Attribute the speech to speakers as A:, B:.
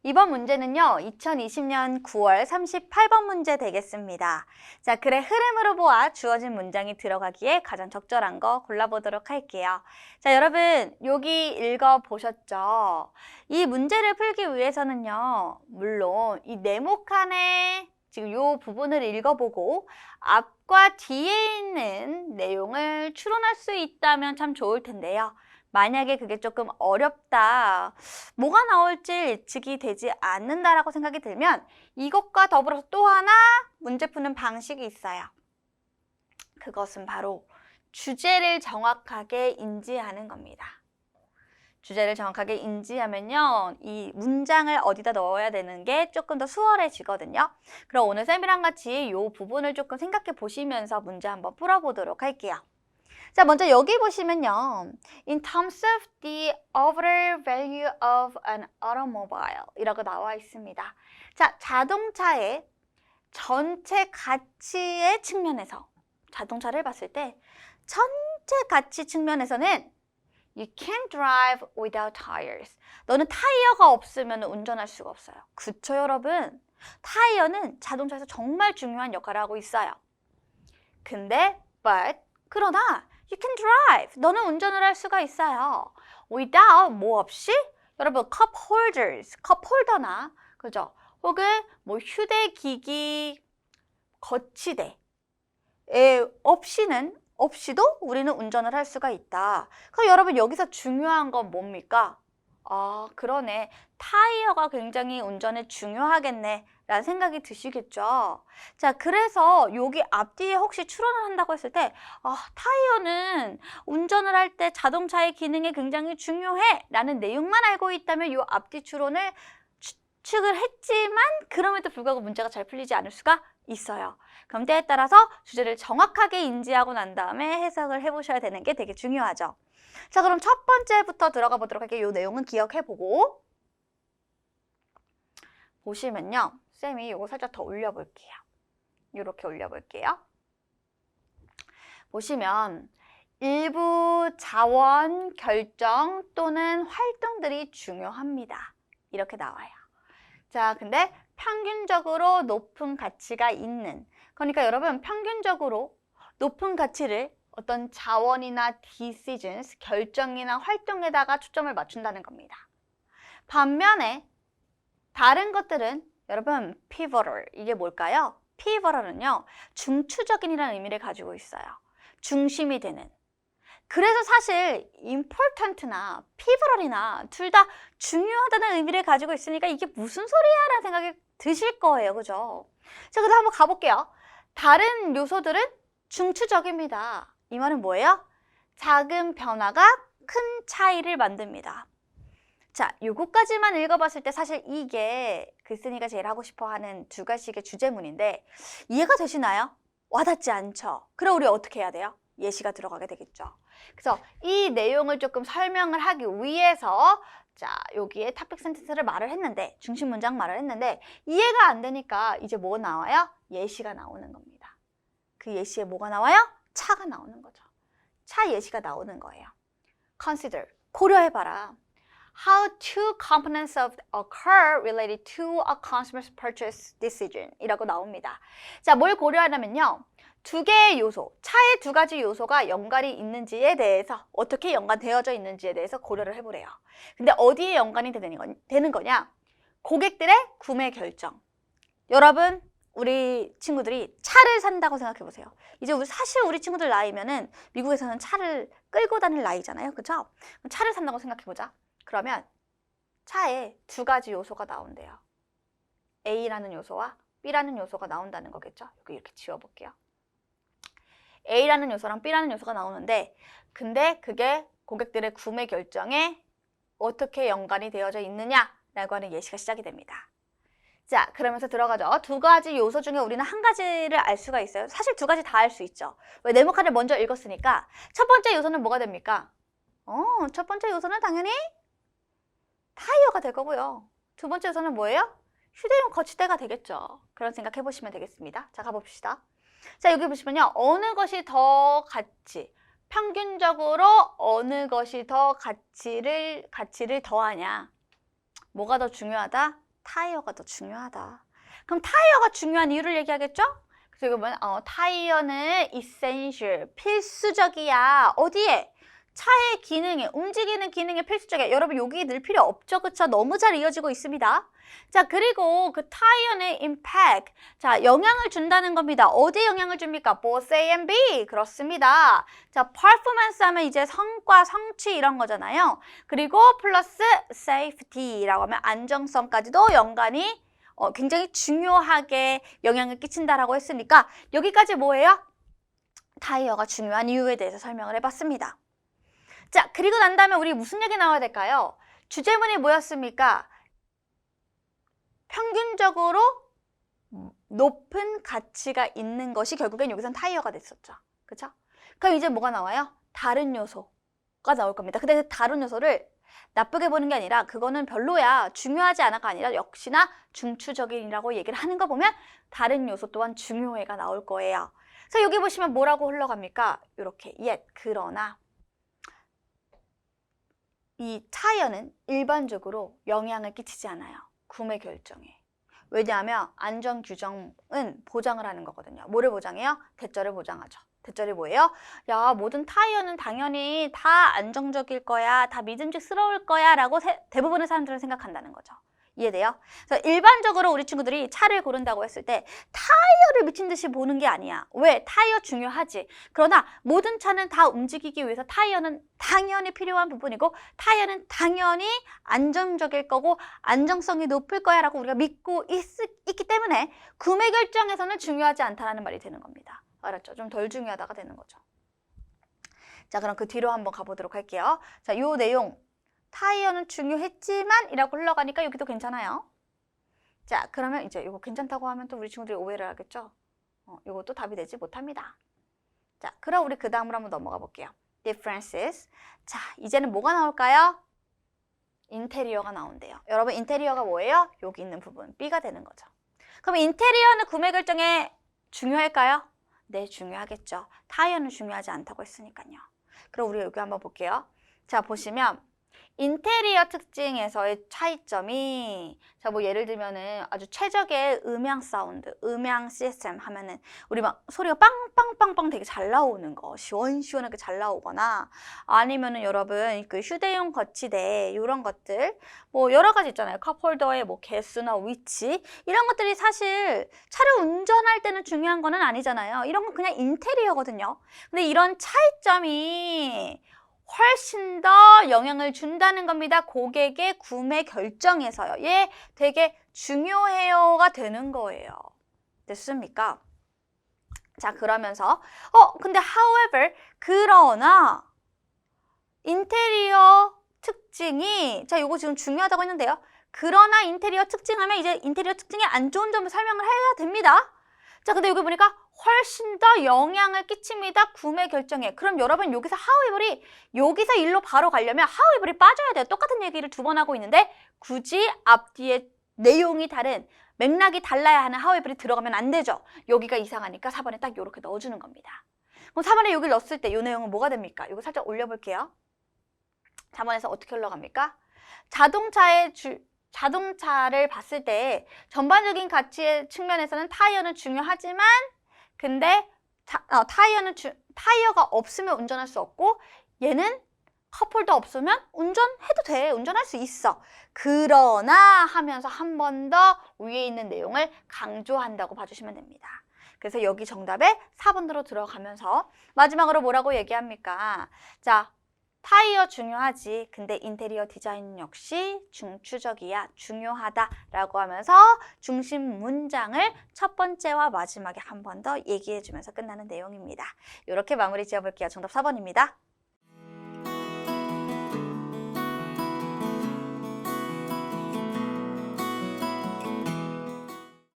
A: 이번 문제는요, 2020년 9월 38번 문제 되겠습니다. 자, 글의 흐름으로 보아 주어진 문장이 들어가기에 가장 적절한 거 골라보도록 할게요. 자, 여러분, 여기 읽어보셨죠? 이 문제를 풀기 위해서는요, 물론 이 네모칸의 지금 이 부분을 읽어보고 앞과 뒤에 있는 내용을 추론할 수 있다면 참 좋을 텐데요. 만약에 그게 조금 어렵다, 뭐가 나올지 예측이 되지 않는다라고 생각이 들면 이것과 더불어서 또 하나 문제 푸는 방식이 있어요. 그것은 바로 주제를 정확하게 인지하는 겁니다. 주제를 정확하게 인지하면요, 이 문장을 어디다 넣어야 되는 게 조금 더 수월해지거든요. 그럼 오늘 쌤이랑 같이 이 부분을 조금 생각해 보시면서 문제 한번 풀어보도록 할게요. 자, 먼저 여기 보시면요. In terms of the overall value of an automobile 이라고 나와 있습니다. 자, 자동차의 전체 가치의 측면에서 자동차를 봤을 때 전체 가치 측면에서는 You can't drive without tires. 너는 타이어가 없으면 운전할 수가 없어요. 그쵸, 여러분? 타이어는 자동차에서 정말 중요한 역할을 하고 있어요. 근데 그러나 You can drive. 너는 운전을 할 수가 있어요. Without 뭐 없이? 여러분 cup holders, 컵 홀더나 그죠? 혹은 뭐 휴대기기 거치대 없이도 우리는 운전을 할 수가 있다. 그럼 여러분 여기서 중요한 건 뭡니까? 아, 그러네. 타이어가 굉장히 운전에 중요하겠네 라는 생각이 드시겠죠. 자, 그래서 여기 앞뒤에 혹시 추론을 한다고 했을 때 타이어는 운전을 할 때 자동차의 기능에 굉장히 중요해 라는 내용만 알고 있다면 이 앞뒤 추론을 추측을 했지만 그럼에도 불구하고 문제가 잘 풀리지 않을 수가 있어요. 그럼 때에 따라서 주제를 정확하게 인지하고 난 다음에 해석을 해보셔야 되는 게 되게 중요하죠. 자, 그럼 첫 번째부터 들어가 보도록 할게요. 이 내용은 기억해보고 보시면요. 쌤이 이거 살짝 더 올려볼게요. 이렇게 올려볼게요. 보시면 일부 자원, 결정 또는 활동들이 중요합니다. 이렇게 나와요. 자, 근데 평균적으로 높은 가치가 있는, 그러니까 여러분 평균적으로 높은 가치를 어떤 자원이나 decisions, 결정이나 활동에다가 초점을 맞춘다는 겁니다. 반면에 다른 것들은 여러분 pivotal, 이게 뭘까요? pivotal은요, 중추적인이라는 의미를 가지고 있어요. 중심이 되는. 그래서 사실 important나 pivotal이나 둘 다 중요하다는 의미를 가지고 있으니까 이게 무슨 소리야? 라는 생각이 드실 거예요. 그죠? 자, 그래서 한번 가볼게요. 다른 요소들은 중추적입니다. 이 말은 뭐예요? 작은 변화가 큰 차이를 만듭니다. 자, 요거까지만 읽어봤을 때 사실 이게 글쓴이가 제일 하고 싶어하는 두 가지의 주제문인데 이해가 되시나요? 와닿지 않죠? 그럼 우리 어떻게 해야 돼요? 예시가 들어가게 되겠죠. 그래서 이 내용을 조금 설명을 하기 위해서 자, 여기에 토픽 센텐스를 말을 했는데 중심 문장 말을 했는데 이해가 안 되니까 이제 뭐 나와요? 예시가 나오는 겁니다. 그 예시에 뭐가 나와요? 차가 나오는 거죠. 차 예시가 나오는 거예요. Consider, 고려해봐라. How two components of a car related to a consumer's purchase decision 이라고 나옵니다. 자, 뭘 고려하냐면요. 두 개의 요소, 차의 두 가지 요소가 연관이 있는지에 대해서 어떻게 연관되어져 있는지에 대해서 고려를 해보래요. 근데 어디에 연관이 되는 거냐? 고객들의 구매 결정. 여러분, 우리 친구들이 차를 산다고 생각해보세요. 이제 사실 우리 친구들 나이면은 미국에서는 차를 끌고 다닐 나이잖아요. 그죠? 차를 산다고 생각해보자. 그러면 차에 두 가지 요소가 나온대요. A라는 요소와 B라는 요소가 나온다는 거겠죠. 여기 이렇게 지워볼게요. A라는 요소랑 B라는 요소가 나오는데 근데 그게 고객들의 구매 결정에 어떻게 연관이 되어져 있느냐라고 하는 예시가 시작이 됩니다. 자, 그러면서 들어가죠. 두 가지 요소 중에 우리는 한 가지를 알 수가 있어요. 사실 두 가지 다 알 수 있죠. 왜? 네모칸을 먼저 읽었으니까. 첫 번째 요소는 뭐가 됩니까? 첫 번째 요소는 당연히 타이어가 될 거고요. 두 번째 요소는 뭐예요? 휴대용 거치대가 되겠죠. 그런 생각 해보시면 되겠습니다. 자, 가봅시다. 자, 여기 보시면요. 어느 것이 더 가치, 평균적으로 어느 것이 더 가치를 더하냐. 뭐가 더 중요하다? 타이어가 더 중요하다. 그럼 타이어가 중요한 이유를 얘기하겠죠? 그래서 이거 보면 타이어는 essential, 필수적이야. 어디에? 차의 기능에, 움직이는 기능에 필수적이야. 여러분 여기 늘 필요 없죠? 그쵸? 너무 잘 이어지고 있습니다. 자, 그리고 그 타이어는 impact. 자, 영향을 준다는 겁니다. 어디에 영향을 줍니까? both A and B. 그렇습니다. 자, performance 하면 이제 성과, 성취 이런 거잖아요. 그리고 플러스 safety라고 하면 안정성까지도 연관이 굉장히 중요하게 영향을 끼친다라고 했으니까 여기까지 뭐예요? 타이어가 중요한 이유에 대해서 설명을 해봤습니다. 자, 그리고 난 다음에 우리 무슨 얘기 나와야 될까요? 주제문이 뭐였습니까? 평균적으로 높은 가치가 있는 것이 결국엔 여기선 타이어가 됐었죠. 그쵸? 그럼 이제 뭐가 나와요? 다른 요소가 나올 겁니다. 근데 그 다른 요소를 나쁘게 보는 게 아니라 그거는 별로야, 중요하지 않아가 아니라 역시나 중추적인이라고 얘기를 하는 거 보면 다른 요소 또한 중요해가 나올 거예요. 그래서 여기 보시면 뭐라고 흘러갑니까? 이렇게 yet, 그러나 이 타이어는 일반적으로 영향을 끼치지 않아요. 구매 결정에. 왜냐하면 안전 규정은 보장을 하는 거거든요. 뭐를 보장해요? 대절을 보장하죠. 대절이 뭐예요? 야, 모든 타이어는 당연히 다 안정적일 거야, 다 믿음직스러울 거야 라고 대부분의 사람들은 생각한다는 거죠. 이해돼요? 그래서 일반적으로 우리 친구들이 차를 고른다고 했을 때 타이어를 미친 듯이 보는 게 아니야. 왜? 타이어 중요하지. 그러나 모든 차는 다 움직이기 위해서 타이어는 당연히 필요한 부분이고 타이어는 당연히 안정적일 거고 안정성이 높을 거야 라고 우리가 믿고 있기 때문에 구매 결정에서는 중요하지 않다라는 말이 되는 겁니다. 알았죠? 좀 덜 중요하다가 되는 거죠. 자, 그럼 그 뒤로 한번 가보도록 할게요. 자, 요 내용 타이어는 중요했지만 이라고 흘러가니까 여기도 괜찮아요. 자, 그러면 이제 이거 괜찮다고 하면 또 우리 친구들이 오해를 하겠죠? 이것도 답이 되지 못합니다. 자, 그럼 우리 그 다음으로 한번 넘어가 볼게요. differences. 자, 이제는 뭐가 나올까요? 인테리어가 나온대요. 여러분 인테리어가 뭐예요? 여기 있는 부분 B가 되는 거죠. 그럼 인테리어는 구매 결정에 중요할까요? 네, 중요하겠죠. 타이어는 중요하지 않다고 했으니까요. 그럼 우리 여기 한번 볼게요. 자, 보시면 인테리어 특징에서의 차이점이 자, 뭐 예를 들면은 아주 최적의 음향 사운드, 음향 시스템 하면은 우리 막 소리가 빵빵빵빵 되게 잘 나오는 거, 시원시원하게 잘 나오거나 아니면은 여러분 그 휴대용 거치대 이런 것들 뭐 여러 가지 있잖아요. 컵홀더의 뭐 개수나 위치 이런 것들이 사실 차를 운전할 때는 중요한 거는 아니잖아요. 이런 건 그냥 인테리어거든요. 근데 이런 차이점이 훨씬 더 영향을 준다는 겁니다. 고객의 구매 결정에서요. 얘 되게 중요해요가 되는 거예요. 됐습니까? 자, 그러면서 근데 however, 그러나 인테리어 특징이 자, 요거 지금 중요하다고 했는데요. 그러나 인테리어 특징하면 이제 인테리어 특징의 안 좋은 점을 설명을 해야 됩니다. 자, 근데 여기 보니까 훨씬 더 영향을 끼칩니다. 구매 결정에. 그럼 여러분 여기서 however이 여기서 일로 바로 가려면 however이 빠져야 돼요. 똑같은 얘기를 두 번 하고 있는데 굳이 앞뒤에 내용이 다른 맥락이 달라야 하는 however이 들어가면 안 되죠. 여기가 이상하니까 4번에 딱 이렇게 넣어주는 겁니다. 그럼 4번에 여기를 넣었을 때 이 내용은 뭐가 됩니까? 이거 살짝 올려볼게요. 4번에서 어떻게 올라갑니까? 자동차를 봤을 때 전반적인 가치의 측면에서는 타이어는 중요하지만 근데 타이어가 없으면 운전할 수 없고 얘는 컵홀더 없으면 운전해도 돼. 운전할 수 있어. 그러나 하면서 한 번 더 위에 있는 내용을 강조한다고 봐주시면 됩니다. 그래서 여기 정답에 4번으로 들어가면서 마지막으로 뭐라고 얘기합니까? 자, 타이어 중요하지. 근데 인테리어 디자인 역시 중추적이야. 중요하다라고 하면서 중심 문장을 첫 번째와 마지막에 한 번 더 얘기해주면서 끝나는 내용입니다. 이렇게 마무리 지어볼게요. 정답 4번입니다.